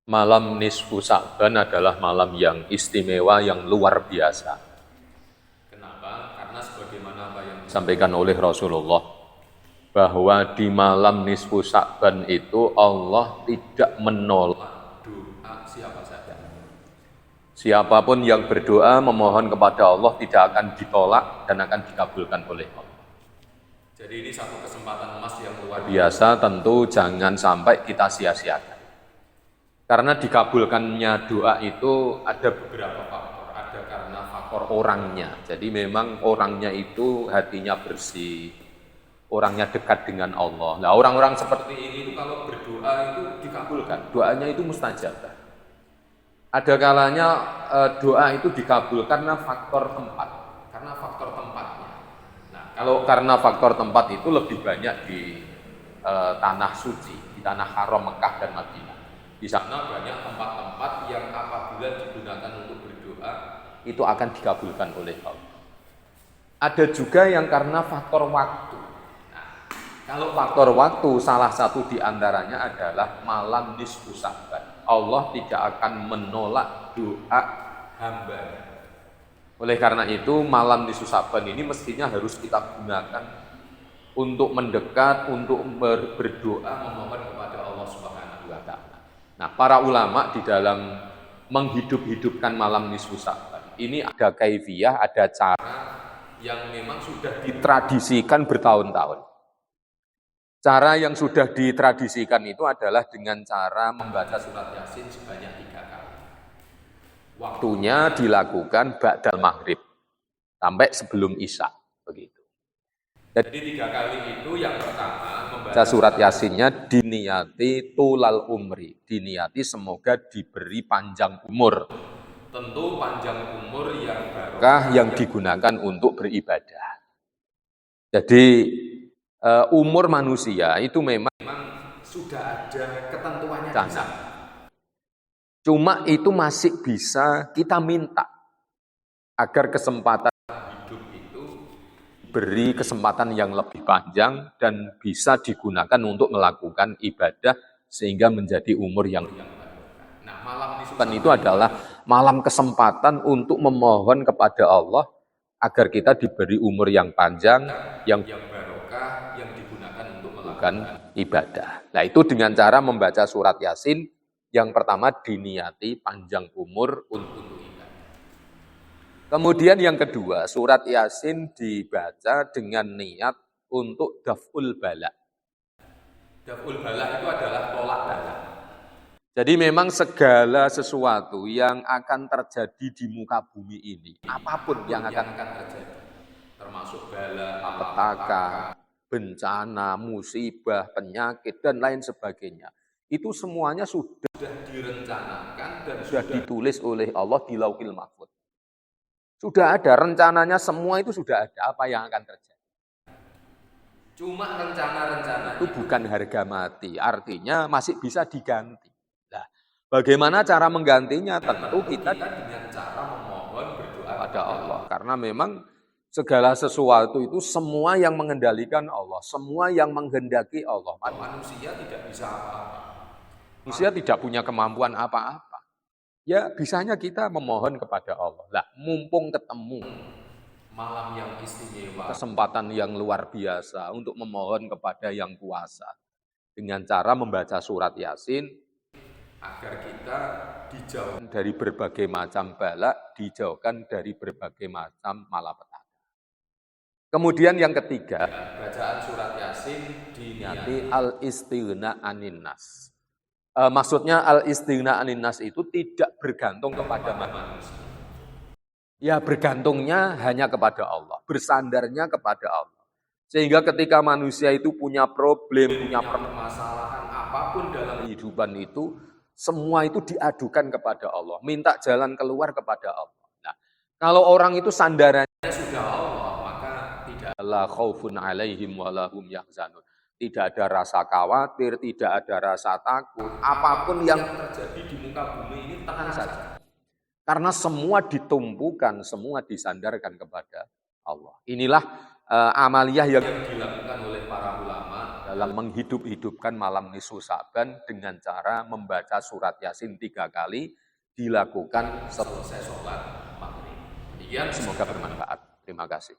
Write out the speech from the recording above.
Malam nisfu Sa'ban adalah malam yang istimewa, yang luar biasa. Kenapa? Karena sebagaimana apa yang disampaikan oleh Rasulullah, bahwa di malam nisfu Sa'ban itu Allah tidak menolak doa siapa saja. Siapapun yang berdoa memohon kepada Allah tidak akan ditolak dan akan dikabulkan oleh Allah. Jadi ini satu kesempatan emas yang luar biasa, tentu jangan sampai kita sia-siakan. Karena dikabulkannya doa itu ada beberapa faktor. Ada karena faktor orangnya. Jadi memang orangnya itu hatinya bersih, orangnya dekat dengan Allah. Nah, orang-orang seperti ini itu kalau berdoa itu dikabulkan. Doanya itu mustajabah. Ada kalanya doa itu dikabul karena faktor tempat. Karena faktor tempatnya. Nah, kalau karena faktor tempat itu lebih banyak di tanah suci, di tanah haram Mekah dan Madinah. Di sana banyak tempat-tempat yang apabila digunakan untuk berdoa itu akan dikabulkan oleh Allah. Ada juga yang karena faktor waktu. Nah, kalau faktor waktu salah satu diantaranya adalah malam nisfu Sa'ban. Allah tidak akan menolak doa hamba. Oleh karena itu malam nisfu Sa'ban ini mestinya harus kita gunakan untuk mendekat, untuk berdoa memohon kepada Allah Subhanahu wa taala. Nah, para ulama di dalam menghidup-hidupkan malam nisfu Sa'ban ini ada kaifiyah, ada cara yang memang sudah ditradisikan bertahun-tahun. Cara yang sudah ditradisikan itu adalah dengan cara membaca surat Yasin sebanyak 3 kali. Waktunya dilakukan ba'dal maghrib sampai sebelum isya, begitu. Jadi 3 kali itu yang pertama membaca surat Yasinnya diniati tulal umri, diniati semoga diberi panjang umur. Tentu panjang umur yang barokah yang digunakan untuk beribadah. Jadi umur manusia itu memang sudah ada ketentuannya di sana. Cuma itu masih bisa kita minta agar kesempatan hidup itu beri kesempatan yang lebih panjang dan bisa digunakan untuk melakukan ibadah sehingga menjadi umur yang barokah. Nah, malam nisfu itu adalah malam kesempatan untuk memohon kepada Allah agar kita diberi umur yang panjang, yang barokah, yang digunakan untuk melakukan ibadah. Nah, itu dengan cara membaca surat Yasin. Yang pertama diniati panjang umur untuk ibadah. Kemudian yang kedua, surat Yasin dibaca dengan niat untuk daf'ul bala. Daf'ul bala itu adalah tolak bala. Jadi memang segala sesuatu yang akan terjadi di muka bumi ini, apapun yang akan terjadi, termasuk bala, petaka, bencana, musibah, penyakit, dan lain sebagainya, itu semuanya sudah direncanakan dan sudah ditulis oleh Allah di Lauhil Mahfuz. Sudah ada rencananya, semua itu sudah ada apa yang akan terjadi. Cuma rencana-rencana itu bukan harga mati, artinya masih bisa diganti. Nah, bagaimana cara menggantinya? Tentu kita dengan cara memohon berdoa kepada Allah. Karena memang segala sesuatu itu semua yang mengendalikan Allah, semua yang menghendaki Allah. Manusia tidak bisa apa-apa. Manusia tidak punya kemampuan apa-apa. Ya, bisanya kita memohon kepada Allah. Nah, mumpung ketemu malam yang istimewa, kesempatan yang luar biasa untuk memohon kepada yang kuasa dengan cara membaca surat Yasin agar kita dijauhkan dari berbagai macam bala, dijauhkan dari berbagai macam malapetaka. Kemudian yang ketiga, bacaan surat Yasin diniati al-istighna anin nas. Maksudnya al-istighna anin nas itu tidak bergantung kepada manusia. Ya, bergantungnya hanya kepada Allah, bersandarnya kepada Allah. Sehingga ketika manusia itu punya problem, punya permasalahan apapun dalam kehidupan itu, semua itu diadukan kepada Allah, minta jalan keluar kepada Allah. Nah, kalau orang itu sandarannya sudah Allah, maka tidak la khaufun alaihim wa lahum yahzanun. Tidak ada rasa khawatir, tidak ada rasa takut. Apapun yang terjadi di muka bumi ini tenang saja. Karena semua ditumpukan, semua disandarkan kepada Allah. Inilah amaliyah yang dilakukan oleh para ulama dalam menghidup-hidupkan malam nisfu Sa'ban dengan cara membaca surat Yasin 3 kali dilakukan selesai sholat maghrib. Demikian, semoga bermanfaat. Terima kasih.